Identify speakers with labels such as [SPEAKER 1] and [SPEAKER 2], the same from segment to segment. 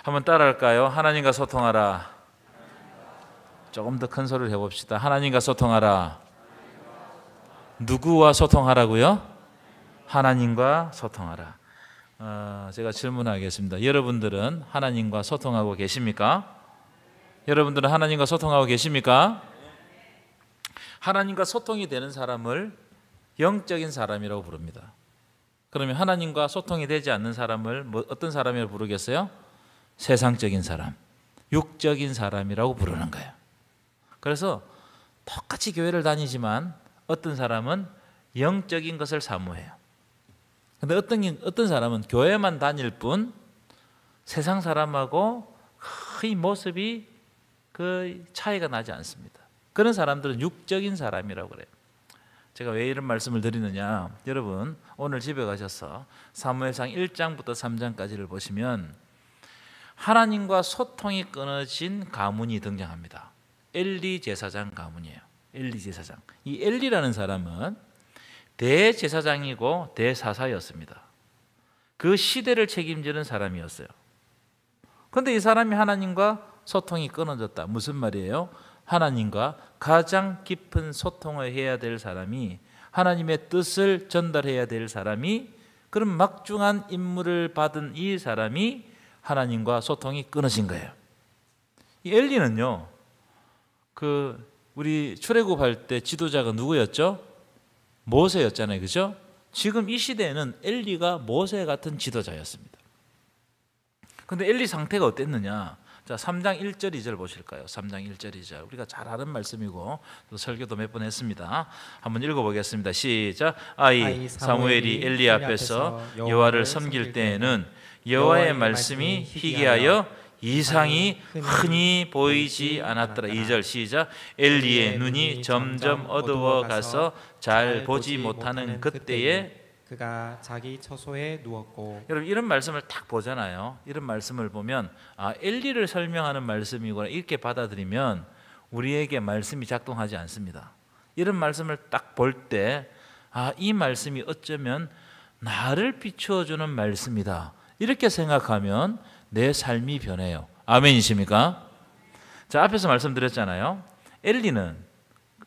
[SPEAKER 1] 한번 따라할까요? 하나님과 소통하라. 조금 더 큰 소리를 해봅시다. 하나님과 소통하라. 누구와 소통하라고요? 하나님과 소통하라. 제가 질문하겠습니다. 여러분들은 하나님과 소통하고 계십니까? 여러분들은 하나님과 소통하고 계십니까? 하나님과 소통이 되는 사람을 영적인 사람이라고 부릅니다. 그러면 하나님과 소통이 되지 않는 사람을 어떤 사람이라고 부르겠어요? 세상적인 사람, 육적인 사람이라고 부르는 거예요. 그래서 똑같이 교회를 다니지만 어떤 사람은 영적인 것을 사모해요. 그런데 어떤 사람은 교회만 다닐 뿐 세상 사람하고 거의 모습이 그 차이가 나지 않습니다. 그런 사람들은 육적인 사람이라고 그래요. 제가 왜 이런 말씀을 드리느냐, 여러분 오늘 집에 가셔서 사무엘상 1장부터 3장까지를 보시면 하나님과 소통이 끊어진 가문이 등장합니다. 엘리 제사장 가문이에요. 엘리 제사장. 이 엘리라는 사람은 대제사장이고 대사사였습니다. 그 시대를 책임지는 사람이었어요. 그런데 이 사람이 하나님과 소통이 끊어졌다. 무슨 말이에요? 하나님과 가장 깊은 소통을 해야 될 사람이, 하나님의 뜻을 전달해야 될 사람이, 그런 막중한 임무를 받은 이 사람이 하나님과 소통이 끊어진 거예요. 이 엘리는요, 우리 출애굽할 때 지도자가 누구였죠? 모세였잖아요, 그죠? 지금 이 시대에는 엘리가 모세 같은 지도자였습니다. 그런데 엘리 상태가 어땠느냐? 자, 3장 1절 2절 보실까요? 3장 1절 2절. 우리가 잘 아는 말씀이고 또 설교도 몇 번 했습니다. 한번 읽어보겠습니다. 시작. 사무엘이 엘리 앞에서 여호와를 섬길 때에는 여호와의 말씀이 희귀하여 이상이 흔히 보이지 않았더라. 2절 시작. 엘리의 눈이 점점 어두워 가서 잘 보지 못하는 그때에
[SPEAKER 2] 그가 자기 처소에 누웠고.
[SPEAKER 1] 여러분 이런 말씀을 딱 보잖아요. 이런 말씀을 보면 엘리를 설명하는 말씀이구나 이렇게 받아들이면 우리에게 말씀이 작동하지 않습니다. 이런 말씀을 딱 볼 때 이 말씀이 어쩌면 나를 비추어주는 말씀이다 이렇게 생각하면 내 삶이 변해요. 아멘이십니까? 자, 앞에서 말씀드렸잖아요. 엘리는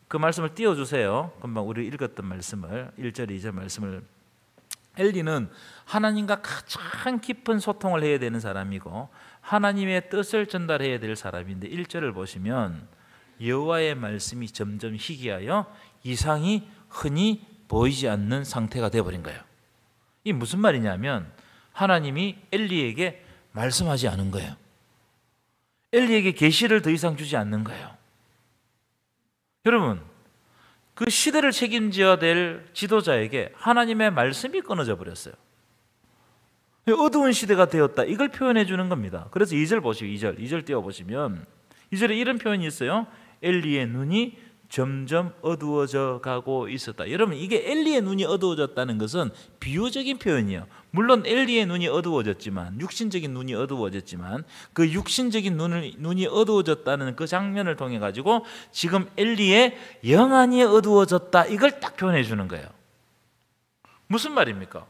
[SPEAKER 1] 그 말씀을 띄워주세요. 금방 우리 읽었던 말씀을 1절 2절 말씀을. 엘리는 하나님과 가장 깊은 소통을 해야 되는 사람이고 하나님의 뜻을 전달해야 될 사람인데 1절을 보시면 여호와의 말씀이 점점 희귀하여 이상이 흔히 보이지 않는 상태가 되어버린 거예요. 이게 무슨 말이냐면 하나님이 엘리에게 말씀하지 않은 거예요. 엘리에게 계시를 더 이상 주지 않는 거예요. 여러분, 그 시대를 책임져야 될 지도자에게 하나님의 말씀이 끊어져 버렸어요. 어두운 시대가 되었다. 이걸 표현해 주는 겁니다. 그래서 2절 보시고 2절 띄워보시면 2절에 이런 표현이 있어요. 엘리의 눈이 점점 어두워져 가고 있었다. 여러분 이게 엘리의 눈이 어두워졌다는 것은 비유적인 표현이에요. 물론 엘리의 눈이 어두워졌지만 육신적인 눈이 어두워졌지만 그 육신적인 눈이 어두워졌다는 그 장면을 통해 가지고 지금 엘리의 영안이 어두워졌다 이걸 딱 표현해 주는 거예요. 무슨 말입니까?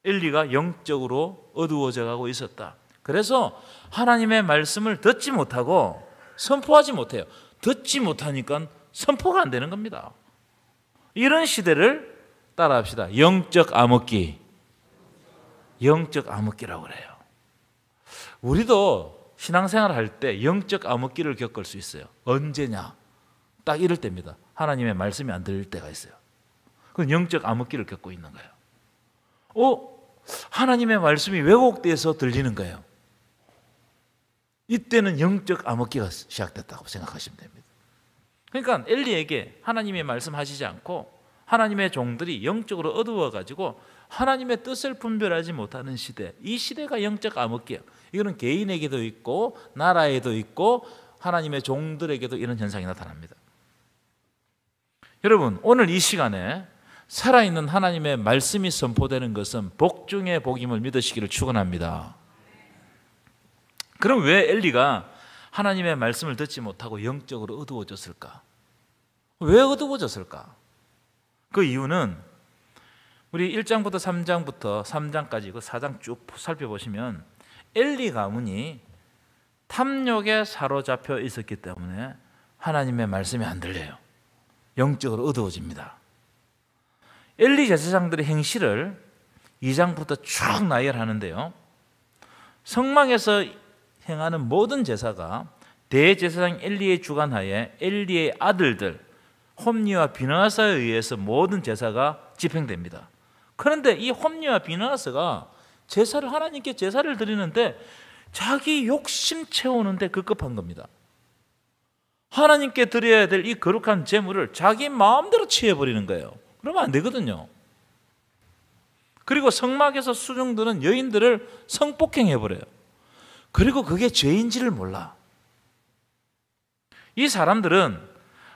[SPEAKER 1] 엘리가 영적으로 어두워져 가고 있었다. 그래서 하나님의 말씀을 듣지 못하고 선포하지 못해요. 듣지 못하니까 선포가 안 되는 겁니다. 이런 시대를 따라합시다. 영적 암흑기. 영적 암흑기라고 그래요. 우리도 신앙생활 할 때 영적 암흑기를 겪을 수 있어요. 언제냐? 딱 이럴 때입니다. 하나님의 말씀이 안 들릴 때가 있어요. 그건 영적 암흑기를 겪고 있는 거예요. 하나님의 말씀이 왜곡돼서 들리는 거예요. 이때는 영적 암흑기가 시작됐다고 생각하시면 됩니다. 그러니까 엘리에게 하나님의 말씀하시지 않고 하나님의 종들이 영적으로 어두워가지고 하나님의 뜻을 분별하지 못하는 시대, 이 시대가 영적 암흑기예요. 이거는 개인에게도 있고 나라에도 있고 하나님의 종들에게도 이런 현상이 나타납니다. 여러분 오늘 이 시간에 살아있는 하나님의 말씀이 선포되는 것은 복 중에 복임을 믿으시기를 축원합니다. 그럼 왜 엘리가 하나님의 말씀을 듣지 못하고 영적으로 어두워졌을까? 왜 어두워졌을까? 그 이유는 우리 1장부터 3장부터 3장까지 그 4장 쭉 살펴보시면 엘리 가문이 탐욕에 사로잡혀 있었기 때문에 하나님의 말씀이 안 들려요. 영적으로 어두워집니다. 엘리 제사장들의 행실을 2장부터 쭉 나열하는데요, 성막에서 행하는 모든 제사가 대제사장 엘리의 주관하에 엘리의 아들들 홈리와 비느하스에 의해서 모든 제사가 집행됩니다. 그런데 이 홈리와 비느하스가 하나님께 제사를 드리는데 자기 욕심 채우는데 급급한 겁니다. 하나님께 드려야 될 이 거룩한 제물을 자기 마음대로 취해버리는 거예요. 그러면 안 되거든요. 그리고 성막에서 수종드는 여인들을 성폭행해버려요. 그리고 그게 죄인지를 몰라. 이 사람들은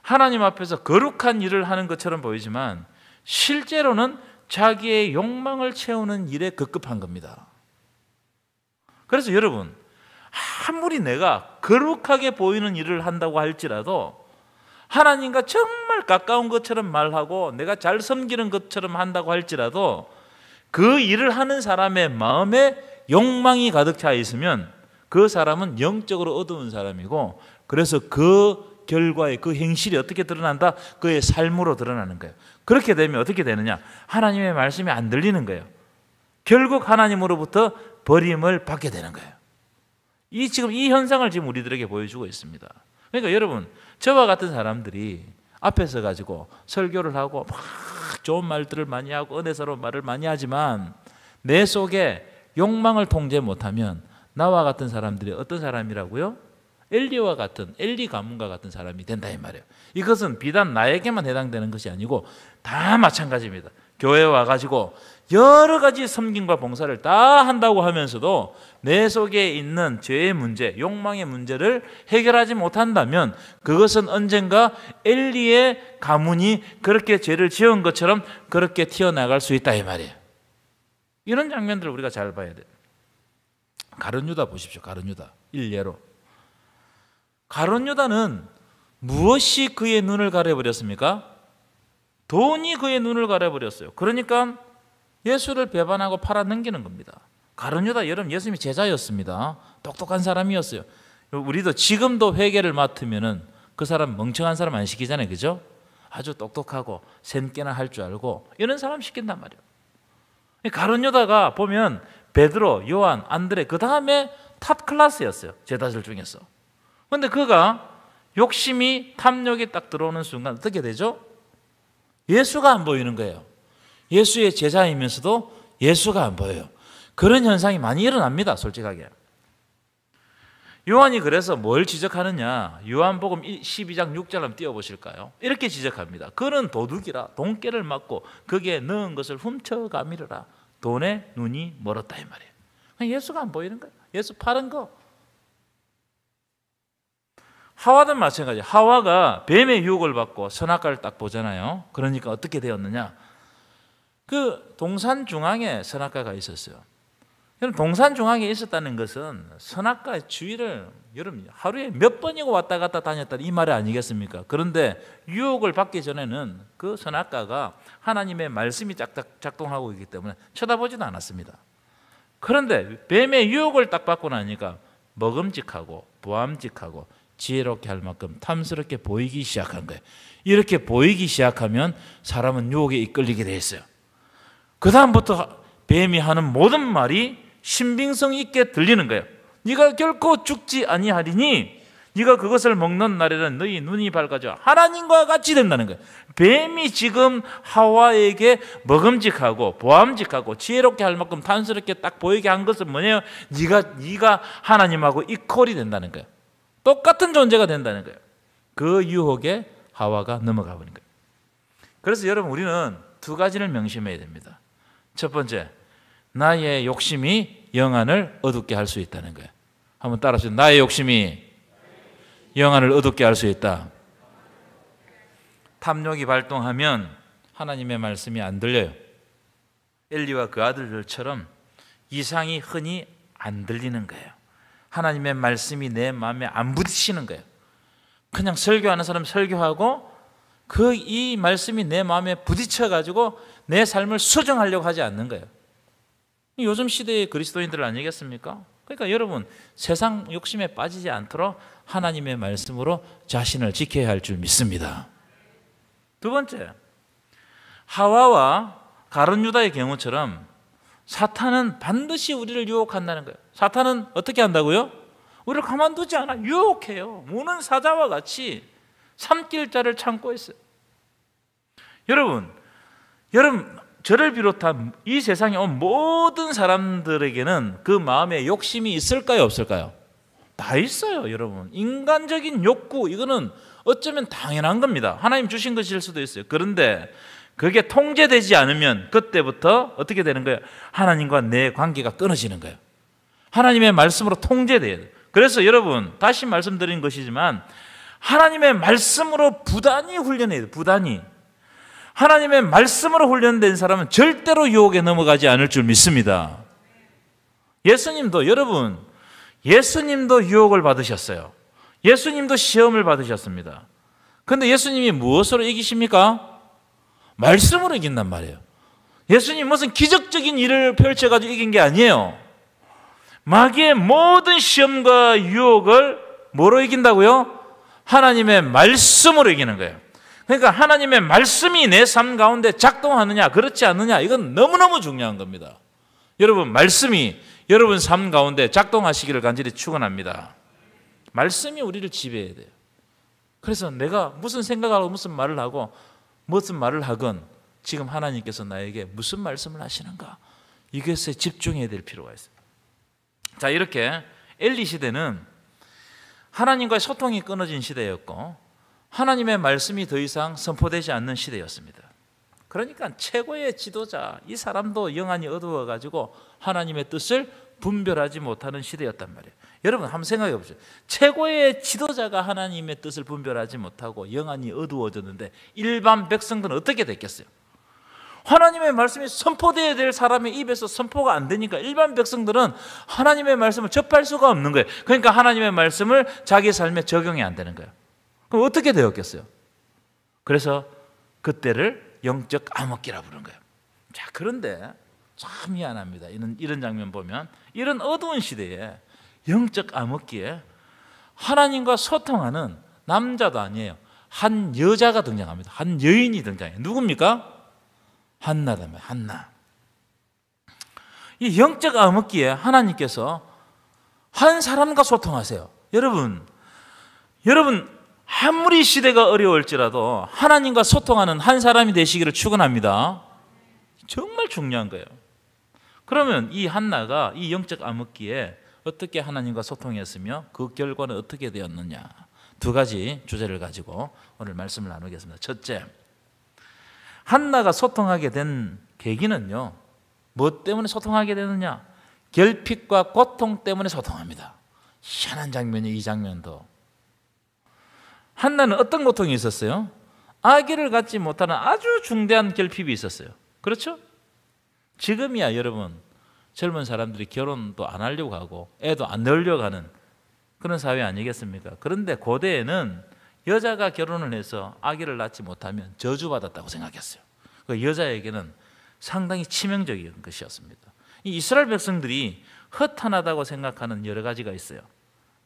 [SPEAKER 1] 하나님 앞에서 거룩한 일을 하는 것처럼 보이지만 실제로는 자기의 욕망을 채우는 일에 급급한 겁니다. 그래서 여러분, 아무리 내가 거룩하게 보이는 일을 한다고 할지라도 하나님과 정말 가까운 것처럼 말하고 내가 잘 섬기는 것처럼 한다고 할지라도 그 일을 하는 사람의 마음에 욕망이 가득 차 있으면 그 사람은 영적으로 어두운 사람이고, 그래서 그 결과에 그 행실이 어떻게 드러난다? 그의 삶으로 드러나는 거예요. 그렇게 되면 어떻게 되느냐? 하나님의 말씀이 안 들리는 거예요. 결국 하나님으로부터 버림을 받게 되는 거예요. 지금 이 현상을 지금 우리들에게 보여주고 있습니다. 그러니까 여러분, 저와 같은 사람들이 앞에서 가지고 설교를 하고 막 좋은 말들을 많이 하고 은혜스러운 말을 많이 하지만 내 속에 욕망을 통제 못하면 나와 같은 사람들이 어떤 사람이라고요? 엘리와 같은, 엘리 가문과 같은 사람이 된다 이 말이에요. 이것은 비단 나에게만 해당되는 것이 아니고 다 마찬가지입니다. 교회에 와가지고 여러 가지 섬김과 봉사를 다 한다고 하면서도 내 속에 있는 죄의 문제, 욕망의 문제를 해결하지 못한다면 그것은 언젠가 엘리의 가문이 그렇게 죄를 지은 것처럼 그렇게 튀어나갈 수 있다 이 말이에요. 이런 장면들을 우리가 잘 봐야 돼요. 가룟 유다 보십시오. 가룟 유다 일례로. 가룟 유다는 무엇이 그의 눈을 가려버렸습니까? 돈이 그의 눈을 가려버렸어요. 그러니까 예수를 배반하고 팔아 넘기는 겁니다. 가룟 유다 여러분 예수님이 제자였습니다. 똑똑한 사람이었어요. 우리도 지금도 회개를 맡으면은 그 사람 멍청한 사람 안 시키잖아요, 그죠? 아주 똑똑하고 샘깨나 할 줄 알고 이런 사람 시킨단 말이에요. 가룟 유다가 보면 베드로, 요한, 안드레 그 다음에 탑 클래스였어요. 제자들 중에서. 그런데 그가 욕심이 탐욕이 딱 들어오는 순간 어떻게 되죠? 예수가 안 보이는 거예요. 예수의 제자이면서도 예수가 안 보여요. 그런 현상이 많이 일어납니다, 솔직하게. 요한이 그래서 뭘 지적하느냐? 요한복음 12장 6절 한번 띄워보실까요? 이렇게 지적합니다. 그는 도둑이라 돈깨를 맞고 거기에 넣은 것을 훔쳐가미르라. 돈에 눈이 멀었다 이 말이에요. 예수가 안 보이는 거예요. 예수 파는 거. 하와도 마찬가지. 하와가 뱀의 유혹을 받고 선악과를 딱 보잖아요. 그러니까 어떻게 되었느냐? 그 동산 중앙에 선악과가 있었어요. 동산 중앙에 있었다는 것은 선악과의 주위를 여러분 하루에 몇 번이고 왔다 갔다 다녔다 이 말이 아니겠습니까? 그런데 유혹을 받기 전에는 그 선악과가 하나님의 말씀이 작동하고 있기 때문에 쳐다보지도 않았습니다. 그런데 뱀의 유혹을 딱 받고 나니까 먹음직하고 보암직하고 지혜롭게 할 만큼 탐스럽게 보이기 시작한 거예요. 이렇게 보이기 시작하면 사람은 유혹에 이끌리게 돼 있어요. 그 다음부터 뱀이 하는 모든 말이 신빙성 있게 들리는 거예요. 네가 결코 죽지 아니하리니 네가 그것을 먹는 날에는 너희 눈이 밝아져 하나님과 같이 된다는 거예요. 뱀이 지금 하와에게 먹음직하고 보암직하고 지혜롭게 할 만큼 탐스럽게 딱 보이게 한 것은 뭐냐면 네가 하나님하고 이퀄이 된다는 거예요. 똑같은 존재가 된다는 거예요. 그 유혹에 하와가 넘어가 버린 거예요. 그래서 여러분 우리는 두 가지를 명심해야 됩니다. 첫 번째, 나의 욕심이 영안을 어둡게 할 수 있다는 거예요. 한번 따라하세요. 나의 욕심이 영안을 어둡게 할 수 있다. 탐욕이 발동하면 하나님의 말씀이 안 들려요. 엘리와 그 아들들처럼 이상이 흔히 안 들리는 거예요. 하나님의 말씀이 내 마음에 안 부딪히는 거예요. 그냥 설교하는 사람 설교하고 이 말씀이 내 마음에 부딪혀가지고 내 삶을 수정하려고 하지 않는 거예요. 요즘 시대의 그리스도인들 아니겠습니까? 그러니까 여러분 세상 욕심에 빠지지 않도록 하나님의 말씀으로 자신을 지켜야 할 줄 믿습니다. 두 번째, 하와와 가룟 유다의 경우처럼 사탄은 반드시 우리를 유혹한다는 거예요. 사탄은 어떻게 한다고요? 우리를 가만두지 않아. 유혹해요. 무는 사자와 같이 삼킬 자를 참고 있어요. 여러분 저를 비롯한 이 세상에 온 모든 사람들에게는 그 마음에 욕심이 있을까요, 없을까요? 다 있어요, 여러분. 인간적인 욕구, 이거는 어쩌면 당연한 겁니다. 하나님 주신 것일 수도 있어요. 그런데 그게 통제되지 않으면 그때부터 어떻게 되는 거예요? 하나님과 내 관계가 끊어지는 거예요. 하나님의 말씀으로 통제돼야 돼요. 그래서 여러분 다시 말씀드린 것이지만 하나님의 말씀으로 부단히 훈련해야 돼요. 부단히. 하나님의 말씀으로 훈련된 사람은 절대로 유혹에 넘어가지 않을 줄 믿습니다. 예수님도 여러분, 예수님도 유혹을 받으셨어요. 예수님도 시험을 받으셨습니다. 그런데 예수님이 무엇으로 이기십니까? 말씀으로 이긴단 말이에요. 예수님 무슨 기적적인 일을 펼쳐가지고 이긴 게 아니에요. 마귀의 모든 시험과 유혹을 뭐로 이긴다고요? 하나님의 말씀으로 이기는 거예요. 그러니까 하나님의 말씀이 내 삶 가운데 작동하느냐 그렇지 않느냐, 이건 너무너무 중요한 겁니다. 여러분 말씀이 여러분 삶 가운데 작동하시기를 간절히 축원합니다. 말씀이 우리를 지배해야 돼요. 그래서 내가 무슨 생각을 하고 무슨 말을 하고 무슨 말을 하건 지금 하나님께서 나에게 무슨 말씀을 하시는가, 이것에 집중해야 될 필요가 있어요. 자, 이렇게 엘리 시대는 하나님과의 소통이 끊어진 시대였고 하나님의 말씀이 더 이상 선포되지 않는 시대였습니다. 그러니까 최고의 지도자, 이 사람도 영안이 어두워가지고 하나님의 뜻을 분별하지 못하는 시대였단 말이에요. 여러분 한번 생각해 보세요. 최고의 지도자가 하나님의 뜻을 분별하지 못하고 영안이 어두워졌는데 일반 백성들은 어떻게 됐겠어요? 하나님의 말씀이 선포되어야 될 사람의 입에서 선포가 안 되니까 일반 백성들은 하나님의 말씀을 접할 수가 없는 거예요. 그러니까 하나님의 말씀을 자기 삶에 적용이 안 되는 거예요. 그럼 어떻게 되었겠어요? 그래서 그때를 영적 암흑기라 부른 거예요. 자, 그런데 참 미안합니다. 이런 장면 보면 이런 어두운 시대에 영적 암흑기에 하나님과 소통하는 남자도 아니에요. 한 여자가 등장합니다. 한 여인이 등장해요. 누굽니까? 한나다며, 한나. 이 영적 암흑기에 하나님께서 한 사람과 소통하세요. 여러분 아무리 시대가 어려울지라도 하나님과 소통하는 한 사람이 되시기를 축원합니다. 정말 중요한 거예요. 그러면 이 한나가 이 영적 암흑기에 어떻게 하나님과 소통했으며 그 결과는 어떻게 되었느냐, 두 가지 주제를 가지고 오늘 말씀을 나누겠습니다. 첫째, 한나가 소통하게 된 계기는요, 뭐 때문에 소통하게 되느냐? 결핍과 고통 때문에 소통합니다. 희한한 장면이 이 장면도. 한나는 어떤 고통이 있었어요? 아기를 갖지 못하는 아주 중대한 결핍이 있었어요. 그렇죠? 지금이야 여러분 젊은 사람들이 결혼도 안 하려고 하고 애도 안 낳으려고 하는 그런 사회 아니겠습니까? 그런데 고대에는 여자가 결혼을 해서 아기를 낳지 못하면 저주받았다고 생각했어요. 그 여자에게는 상당히 치명적인 것이었습니다. 이 이스라엘 백성들이 허탄하다고 생각하는 여러 가지가 있어요.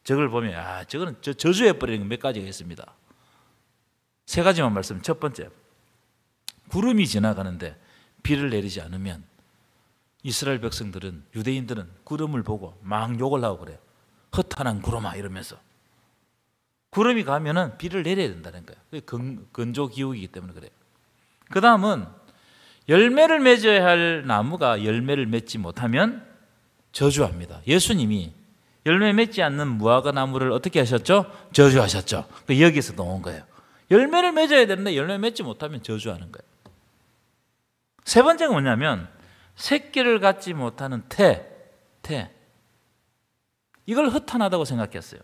[SPEAKER 1] 저걸 보면 저거는 저주해버리는 몇 가지가 있습니다. 세 가지만 말씀. 첫 번째, 구름이 지나가는데 비를 내리지 않으면 이스라엘 백성들은, 유대인들은 구름을 보고 막 욕을 하고 그래요. 허탄한 구름아 이러면서. 구름이 가면은 비를 내려야 된다는 거예요. 그게 건조기후이기 때문에 그래요. 그 다음은 열매를 맺어야 할 나무가 열매를 맺지 못하면 저주합니다. 예수님이 열매 맺지 않는 무화과 나무를 어떻게 하셨죠? 저주하셨죠. 여기서 나온 거예요. 열매를 맺어야 되는데 열매 맺지 못하면 저주하는 거예요. 세 번째가 뭐냐면 새끼를 갖지 못하는 태. 이걸 허탄하다고 생각했어요.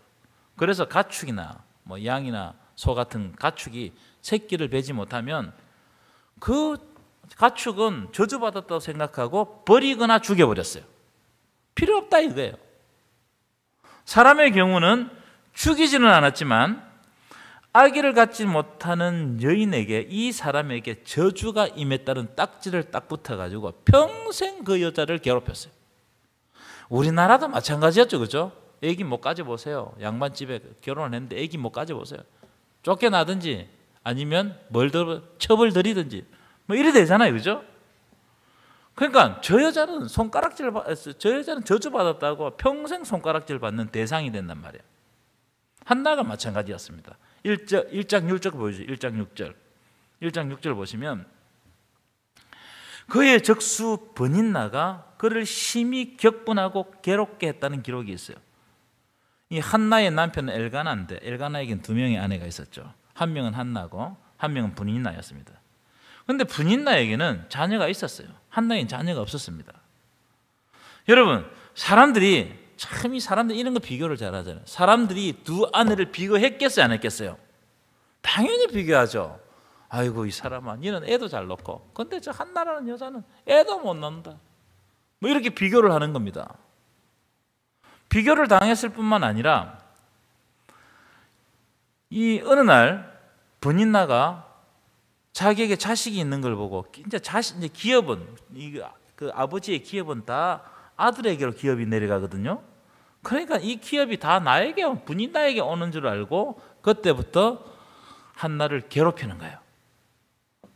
[SPEAKER 1] 그래서 가축이나 뭐 양이나 소 같은 가축이 새끼를 베지 못하면 그 가축은 저주받았다고 생각하고 버리거나 죽여버렸어요. 필요 없다 이거예요. 사람의 경우는 죽이지는 않았지만 아기를 갖지 못하는 여인에게, 이 사람에게 저주가 임했다는 딱지를 딱 붙어가지고 평생 그 여자를 괴롭혔어요. 우리나라도 마찬가지였죠, 그죠? 애기 못 가져보세요. 양반집에 결혼을 했는데 애기 못 가져보세요. 쫓겨나든지 아니면 첩을 들이든지 뭐 이래 되잖아요, 그죠? 그러니까 저 여자는 저주받았다고 평생 손가락질 받는 대상이 된단 말이에요. 한나가 마찬가지였습니다. 1장 6절 보여주죠. 1장 6절. 1장 6절 보시면 그의 적수 브닛나가 그를 심히 격분하고 괴롭게 했다는 기록이 있어요. 이 한나의 남편은 엘가나인데 엘가나에겐 두 명의 아내가 있었죠. 한 명은 한나고 한 명은 브닛나였습니다. 그런데 브닛나에게는 자녀가 있었어요. 한나에겐 자녀가 없었습니다. 여러분, 사람들이 이런 거 비교를 잘하잖아요. 사람들이 두 아내를 비교했겠어요, 안 했겠어요? 당연히 비교하죠. 아이고, 이 사람아, 니는 애도 잘 낳고, 근데 저 한나라는 여자는 애도 못 낳는다. 뭐 이렇게 비교를 하는 겁니다. 비교를 당했을 뿐만 아니라 이 어느 날 브닛나가 자기에게 자식이 있는 걸 보고 이제 기업은 그 아버지의 기업은 다 아들에게로 기업이 내려가거든요. 그러니까 이 기업이 다 브닛나에게 오는 줄 알고 그때부터 한나를 괴롭히는 거예요.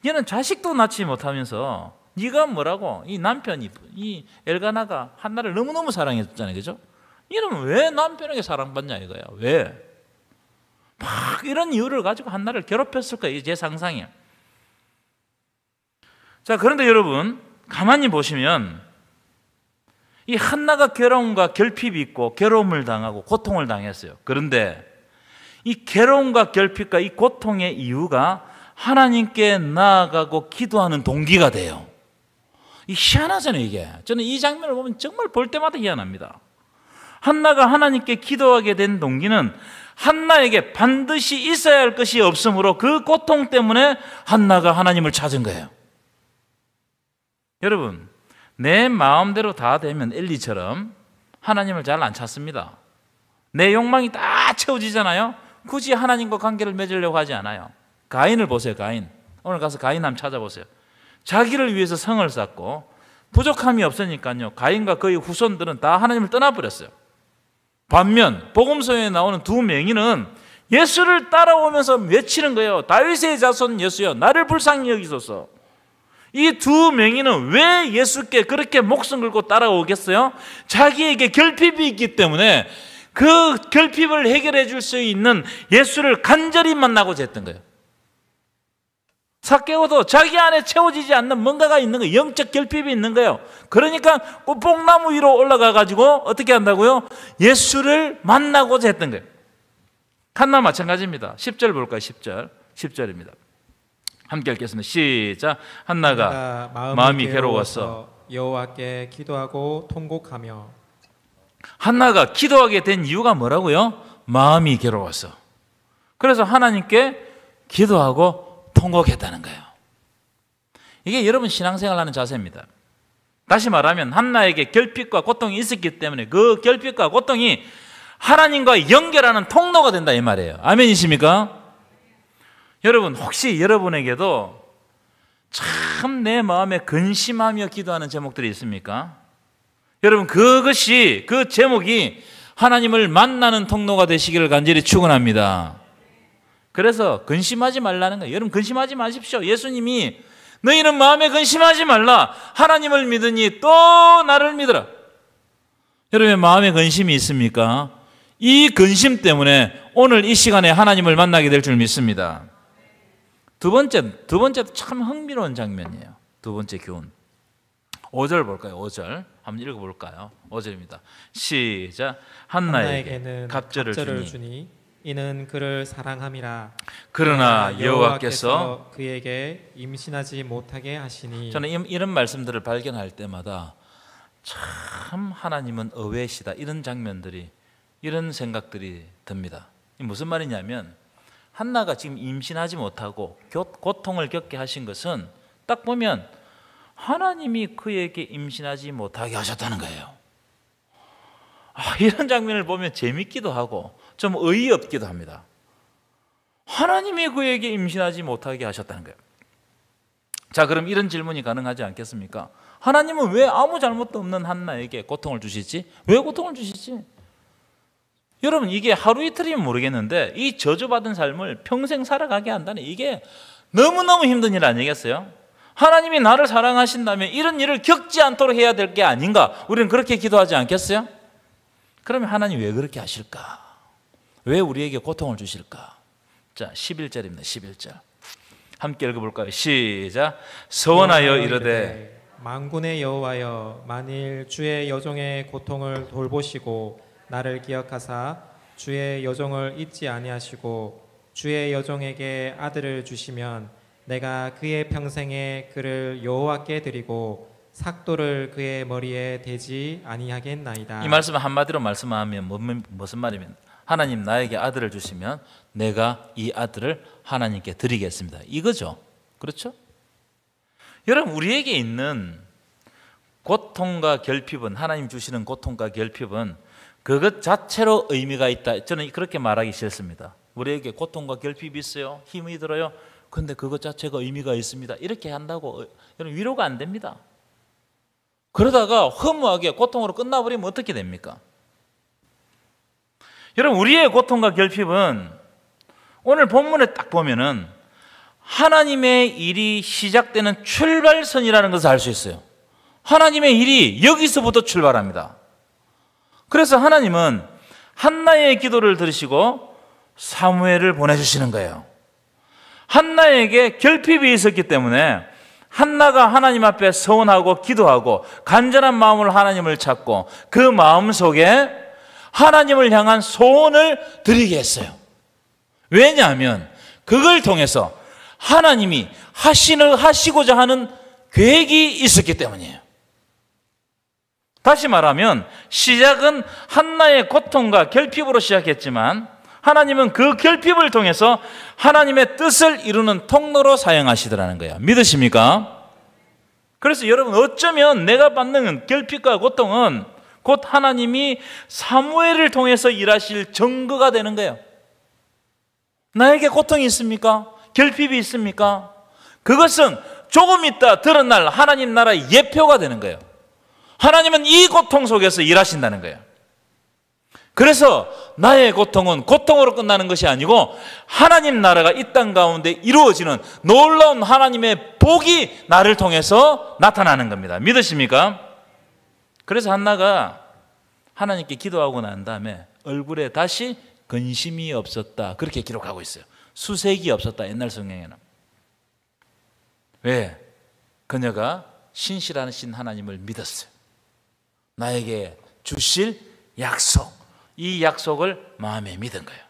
[SPEAKER 1] 얘는 자식도 낳지 못하면서 네가 뭐라고 이 남편이 이 엘가나가 한나를 너무너무 사랑했잖아요, 그죠? 얘는 왜 남편에게 사랑받냐 이거야. 왜? 막 이런 이유를 가지고 한나를 괴롭혔을 거예요. 제 상상이에요. 자, 그런데 여러분 가만히 보시면 이 한나가 괴로움과 결핍이 있고 괴로움을 당하고 고통을 당했어요. 그런데 이 괴로움과 결핍과 이 고통의 이유가 하나님께 나아가고 기도하는 동기가 돼요. 이 희한하잖아요, 이게. 저는 이 장면을 보면 정말 볼 때마다 희한합니다. 한나가 하나님께 기도하게 된 동기는 한나에게 반드시 있어야 할 것이 없으므로 그 고통 때문에 한나가 하나님을 찾은 거예요. 여러분, 내 마음대로 다 되면 엘리처럼 하나님을 잘 안 찾습니다. 내 욕망이 다 채워지잖아요. 굳이 하나님과 관계를 맺으려고 하지 않아요. 가인을 보세요. 가인. 오늘 가서 가인 한번 찾아보세요. 자기를 위해서 성을 쌓고 부족함이 없으니까요, 가인과 그의 후손들은 다 하나님을 떠나버렸어요. 반면 복음서에 나오는 두 맹인은 예수를 따라오면서 외치는 거예요. 다윗의 자손 예수여, 나를 불쌍히 여기소서. 이 두 맹인은 왜 예수께 그렇게 목숨 걸고 따라오겠어요? 자기에게 결핍이 있기 때문에 그 결핍을 해결해 줄 수 있는 예수를 간절히 만나고자 했던 거예요. 삭개오도 자기 안에 채워지지 않는 뭔가가 있는 거예요. 영적 결핍이 있는 거예요. 그러니까 뽕나무 위로 올라가 가지고 어떻게 한다고요? 예수를 만나고자 했던 거예요. 한나 마찬가지입니다. 10절 볼까요? 10절입니다. 함께 읽겠습니다. 시작. 한나가 마음이 괴로워서
[SPEAKER 2] 여호와께 기도하고 통곡하며.
[SPEAKER 1] 한나가 기도하게 된 이유가 뭐라고요? 마음이 괴로워서. 그래서 하나님께 기도하고 통곡했다는 거예요. 이게 여러분 신앙생활하는 자세입니다. 다시 말하면 한나에게 결핍과 고통이 있었기 때문에 그 결핍과 고통이 하나님과 연결하는 통로가 된다 이 말이에요. 아멘이십니까? 여러분, 혹시 여러분에게도 참 내 마음에 근심하며 기도하는 제목들이 있습니까? 여러분, 그 제목이 하나님을 만나는 통로가 되시기를 간절히 축원합니다. 그래서 근심하지 말라는 거예요. 여러분, 근심하지 마십시오. 예수님이 너희는 마음에 근심하지 말라. 하나님을 믿으니 또 나를 믿으라. 여러분의 마음에 근심이 있습니까? 이 근심 때문에 오늘 이 시간에 하나님을 만나게 될 줄 믿습니다. 두 번째도 참 흥미로운 장면이에요. 두 번째 교훈. 5절 볼까요? 5절 한번 읽어볼까요? 5절입니다. 시작. 한나에게는 갑절을 주니
[SPEAKER 2] 이는 그를 사랑함이라.
[SPEAKER 1] 그러나 여호와께서
[SPEAKER 2] 그에게 임신하지 못하게 하시니.
[SPEAKER 1] 저는 이런 말씀들을 발견할 때마다 참 하나님은 의외시다, 이런 장면들이, 이런 생각들이 듭니다. 무슨 말이냐면 한나가 지금 임신하지 못하고 고통을 겪게 하신 것은 딱 보면 하나님이 그에게 임신하지 못하게 하셨다는 거예요. 이런 장면을 보면 재밌기도 하고 좀 어이없기도 합니다. 하나님이 그에게 임신하지 못하게 하셨다는 거예요. 자, 그럼 이런 질문이 가능하지 않겠습니까? 하나님은 왜 아무 잘못도 없는 한나에게 고통을 주시지? 왜 고통을 주시지? 여러분, 이게 하루 이틀이면 모르겠는데 이 저주받은 삶을 평생 살아가게 한다는 이게 너무너무 힘든 일 아니겠어요? 하나님이 나를 사랑하신다면 이런 일을 겪지 않도록 해야 될 게 아닌가? 우리는 그렇게 기도하지 않겠어요? 그러면 하나님 왜 그렇게 하실까? 왜 우리에게 고통을 주실까? 자, 11절입니다. 11절. 함께 읽어볼까요? 시작. 서원하여 이르되
[SPEAKER 2] 만군의 여호와여, 만일 주의 여종의 고통을 돌보시고 나를 기억하사 주의 여종을 잊지 아니하시고 주의 여종에게 아들을 주시면 내가 그의 평생에 그를 여호와께 드리고 삭도를 그의 머리에 대지 아니하겠나이다.
[SPEAKER 1] 이 말씀을 한마디로 말씀하면 무슨 말이면 하나님 나에게 아들을 주시면 내가 이 아들을 하나님께 드리겠습니다. 이거죠. 그렇죠? 여러분, 우리에게 있는 고통과 결핍은, 하나님 주시는 고통과 결핍은 그것 자체로 의미가 있다. 저는 그렇게 말하기 싫습니다. 우리에게 고통과 결핍이 있어요. 힘이 들어요. 근데 그것 자체가 의미가 있습니다. 이렇게 한다고 여러분 위로가 안 됩니다. 그러다가 허무하게 고통으로 끝나버리면 어떻게 됩니까? 여러분, 우리의 고통과 결핍은 오늘 본문에 딱 보면은 하나님의 일이 시작되는 출발선이라는 것을 알 수 있어요. 하나님의 일이 여기서부터 출발합니다. 그래서 하나님은 한나의 기도를 들으시고 사무엘을 보내주시는 거예요. 한나에게 결핍이 있었기 때문에 한나가 하나님 앞에 서원하고 기도하고 간절한 마음으로 하나님을 찾고 그 마음 속에 하나님을 향한 소원을 드리게 했어요. 왜냐하면 그걸 통해서 하나님이 하시고자 하는 계획이 있었기 때문이에요. 다시 말하면 시작은 한나의 고통과 결핍으로 시작했지만 하나님은 그 결핍을 통해서 하나님의 뜻을 이루는 통로로 사용하시더라는 거예요. 믿으십니까? 그래서 여러분, 어쩌면 내가 받는 결핍과 고통은 곧 하나님이 사무엘을 통해서 일하실 증거가 되는 거예요. 나에게 고통이 있습니까? 결핍이 있습니까? 그것은 조금 있다 드러날 하나님 나라의 예표가 되는 거예요. 하나님은 이 고통 속에서 일하신다는 거예요. 그래서 나의 고통은 고통으로 끝나는 것이 아니고 하나님 나라가 이 땅 가운데 이루어지는 놀라운 하나님의 복이 나를 통해서 나타나는 겁니다. 믿으십니까? 그래서 한나가 하나님께 기도하고 난 다음에 얼굴에 다시 근심이 없었다, 그렇게 기록하고 있어요. 수색이 없었다, 옛날 성경에는. 왜? 그녀가 신실하신 하나님을 믿었어요. 나에게 주실 약속, 이 약속을 마음에 믿은 거예요.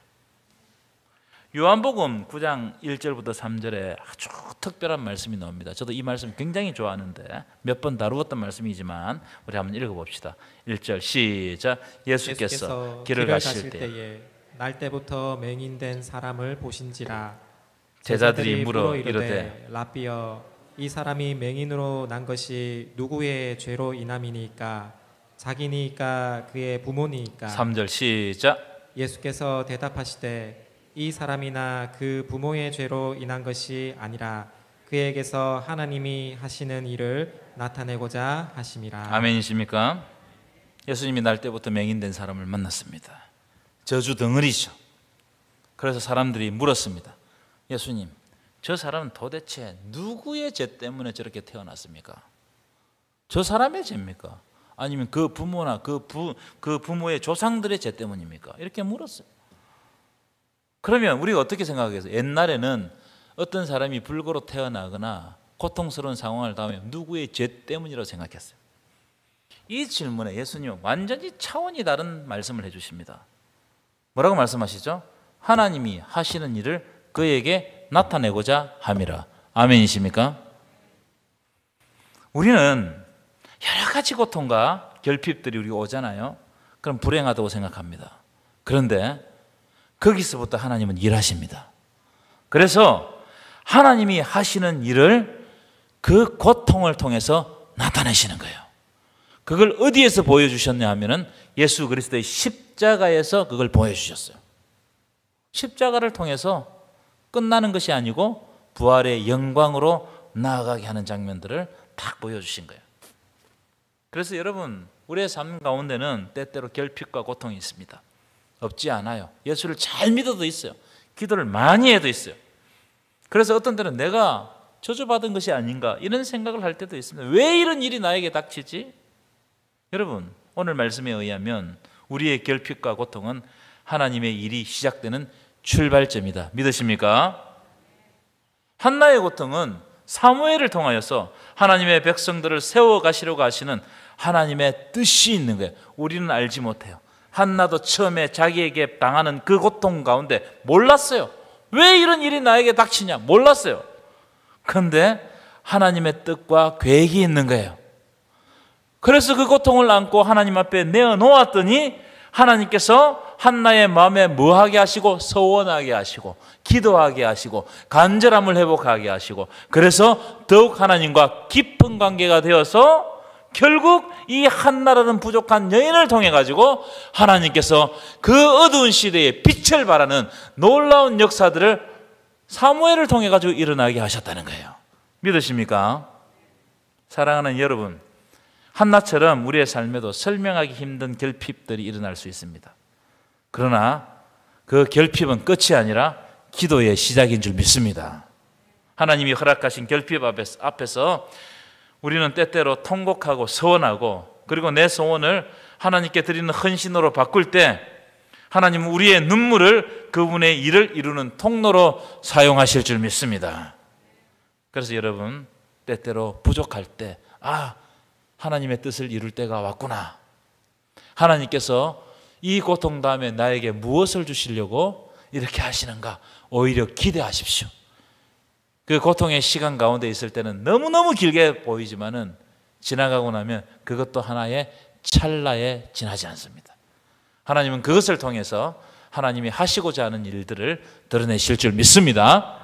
[SPEAKER 1] 요한복음 9장 1절부터 3절에 아주 특별한 말씀이 나옵니다. 저도 이 말씀 굉장히 좋아하는데 몇 번 다루었던 말씀이지만 우리 한번 읽어봅시다. 1절 시작. 예수께서 길을 가실 때에
[SPEAKER 2] 날 때부터 맹인된 사람을 보신지라.
[SPEAKER 1] 제자들이 물어 이르되
[SPEAKER 2] 라삐여, 이 사람이 맹인으로 난 것이 누구의 죄로 인함이니까? 자기니까 그의 부모니까?
[SPEAKER 1] 3절 시작.
[SPEAKER 2] 예수께서 대답하시되 이 사람이나 그 부모의 죄로 인한 것이 아니라 그에게서 하나님이 하시는 일을 나타내고자 하심이라.
[SPEAKER 1] 아멘이십니까? 예수님이 날 때부터 맹인된 사람을 만났습니다. 저주 덩어리죠. 그래서 사람들이 물었습니다. 예수님, 저 사람은 도대체 누구의 죄 때문에 저렇게 태어났습니까? 저 사람의 죄입니까? 아니면 그 부모나 그 부모의 조상들의 죄 때문입니까? 이렇게 물었어요. 그러면 우리가 어떻게 생각하겠어요? 옛날에는 어떤 사람이 불교로 태어나거나 고통스러운 상황을 당하면 누구의 죄 때문이라고 생각했어요. 이 질문에 예수님은 완전히 차원이 다른 말씀을 해주십니다. 뭐라고 말씀하시죠? 하나님이 하시는 일을 그에게 나타내고자 함이라. 아멘이십니까? 우리는 여러 가지 고통과 결핍들이 우리가 오잖아요. 그럼 불행하다고 생각합니다. 그런데 거기서부터 하나님은 일하십니다. 그래서 하나님이 하시는 일을 그 고통을 통해서 나타내시는 거예요. 그걸 어디에서 보여주셨냐 하면은 예수 그리스도의 십자가에서 그걸 보여주셨어요. 십자가를 통해서 끝나는 것이 아니고 부활의 영광으로 나아가게 하는 장면들을 딱 보여주신 거예요. 그래서 여러분, 우리의 삶 가운데는 때때로 결핍과 고통이 있습니다. 없지 않아요. 예수를 잘 믿어도 있어요. 기도를 많이 해도 있어요. 그래서 어떤 때는 내가 저주받은 것이 아닌가 이런 생각을 할 때도 있습니다. 왜 이런 일이 나에게 닥치지? 여러분, 오늘 말씀에 의하면 우리의 결핍과 고통은 하나님의 일이 시작되는 출발점이다. 믿으십니까? 한나의 고통은 사무엘을 통하여서 하나님의 백성들을 세워가시려고 하시는 하나님의 뜻이 있는 거예요. 우리는 알지 못해요. 한나도 처음에 자기에게 당하는 그 고통 가운데 몰랐어요. 왜 이런 일이 나에게 닥치냐? 몰랐어요. 그런데 하나님의 뜻과 계획이 있는 거예요. 그래서 그 고통을 안고 하나님 앞에 내어놓았더니 하나님께서 한나의 마음에 뭐하게 하시고 서원하게 하시고 기도하게 하시고 간절함을 회복하게 하시고 그래서 더욱 하나님과 깊은 관계가 되어서 결국 이 한나라는 부족한 여인을 통해 가지고 하나님께서 그 어두운 시대에 빛을 발하는 놀라운 역사들을 사무엘을 통해 가지고 일어나게 하셨다는 거예요. 믿으십니까? 사랑하는 여러분, 한나처럼 우리의 삶에도 설명하기 힘든 결핍들이 일어날 수 있습니다. 그러나 그 결핍은 끝이 아니라 기도의 시작인 줄 믿습니다. 하나님이 허락하신 결핍 앞에서 우리는 때때로 통곡하고 서원하고 그리고 내 소원을 하나님께 드리는 헌신으로 바꿀 때 하나님은 우리의 눈물을 그분의 일을 이루는 통로로 사용하실 줄 믿습니다. 그래서 여러분, 때때로 부족할 때 하나님의 뜻을 이룰 때가 왔구나. 하나님께서 이 고통 다음에 나에게 무엇을 주시려고 이렇게 하시는가 오히려 기대하십시오. 그 고통의 시간 가운데 있을 때는 너무너무 길게 보이지만은 지나가고 나면 그것도 하나의 찰나에 지나지 않습니다. 하나님은 그것을 통해서 하나님이 하시고자 하는 일들을 드러내실 줄 믿습니다.